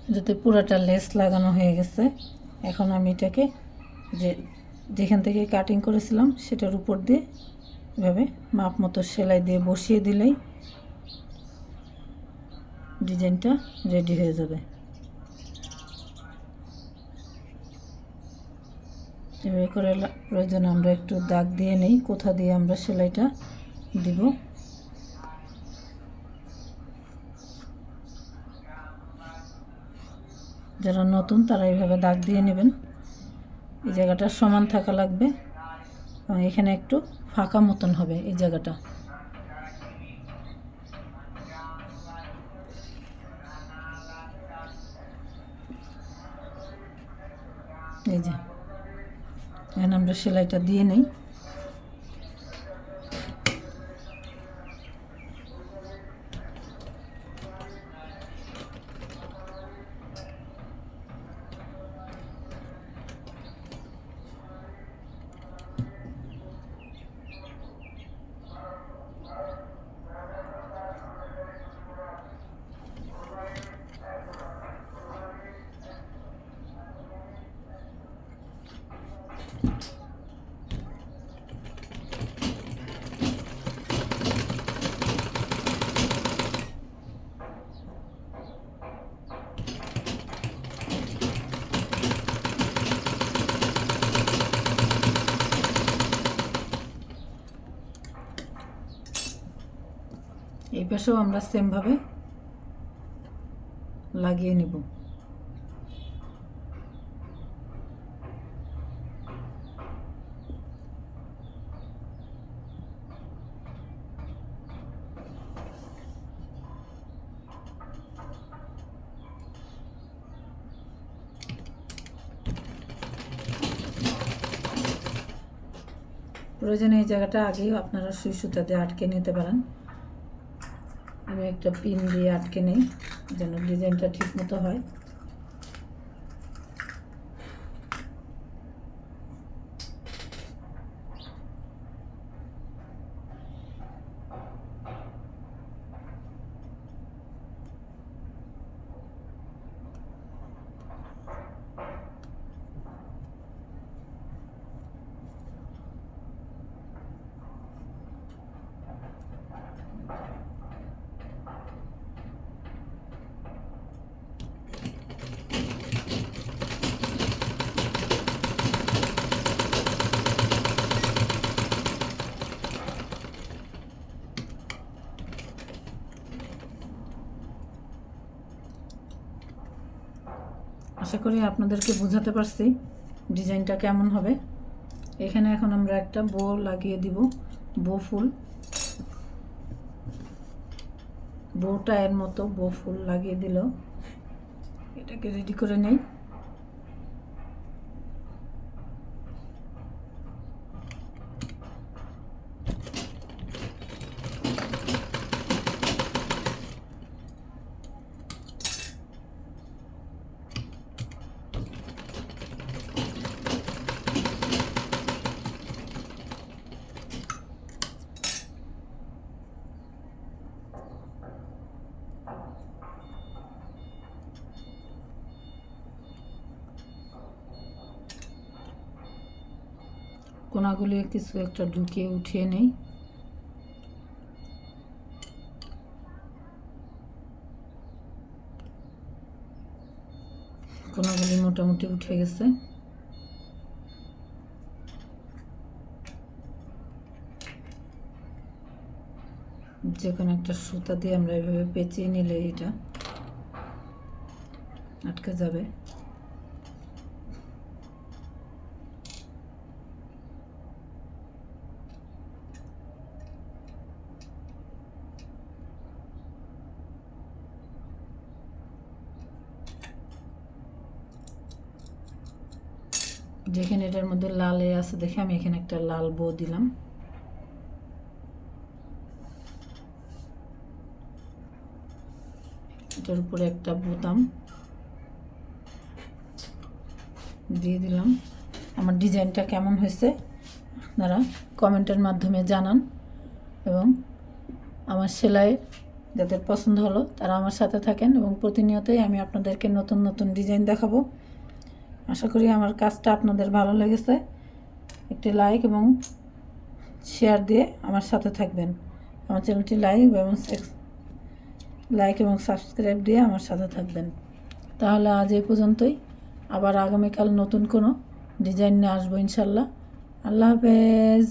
এটাতে পুরোটা লেস লাগানো হয়ে গেছে। এখন আমি এটাকে যেখান থেকে কাটিং করেছিলাম সেটার উপর দিয়ে এভাবে মাপ মতো সেলাই দিয়ে বসিয়ে দিলেই ডিজাইনটা রেডি হয়ে যাবে। এভাবে করে প্রয়োজন আমরা একটু দাগ দিয়ে নেই কোথা দিয়ে আমরা সেলাইটা দিব। যারা নতুন তারা এইভাবে দাগ দিয়ে নেবেন। এই জায়গাটা সমান থাকা লাগবে এবং এখানে একটু ফাঁকা মতন হবে এই জায়গাটা। এই যে এখানে আমরা সেলাইটা দিয়ে নেই। এই পাশেও আমরা সেমভাবে লাগিয়ে নেব। প্রয়োজনে এই জায়গাটা আগেই আপনারা সুই সুতা দিয়ে আটকে নিতে পারেন। আমি একটা পিন দিয়ে আটকে নেই যেন ডিজাইনটা ঠিক মতো হয়। আশা করি আপনাদেরকে বোঝাতে পারছি ডিজাইনটা কেমন হবে। এখানে এখন আমরা একটা বো লাগিয়ে দিব, বো ফুল, বউটা এর মতো বো ফুল লাগিয়ে দিল। এটাকে রেডি করে নেই। কোনাগুলি কিছু একটা ঢুকিয়ে উঠিয়ে নেই। কোনাগুলি মোটামুটি উঠে গেছে। যে কোনো একটা সুতা দিয়ে আমরা এভাবে পেঁচিয়ে নিলে এটা আটকে যাবে। যেখানে এটার মধ্যে লাল আছে দেখে আমি এখানে একটা লাল বো দিলাম। এটার উপরে একটা বোতাম দিয়ে দিলাম। আমার ডিজাইনটা কেমন হয়েছে আপনারা কমেন্টের মাধ্যমে জানান এবং আমার সেলাই যাদের পছন্দ হলো তারা আমার সাথে থাকেন এবং প্রতিনিয়তই আমি আপনাদেরকে নতুন নতুন ডিজাইন দেখাবো। আশা করি আমার কাজটা আপনাদের ভালো লেগেছে। একটি লাইক এবং শেয়ার দিয়ে আমার সাথে থাকবেন। আমার চ্যানেলটি লাইক এবং সাবস্ক্রাইব দিয়ে আমার সাথে থাকবেন। তাহলে আজ এই পর্যন্তই, আবার আগামীকাল নতুন কোনো ডিজাইন নিয়ে আসবো ইনশাল্লাহ। আল্লাহ হাফেজ।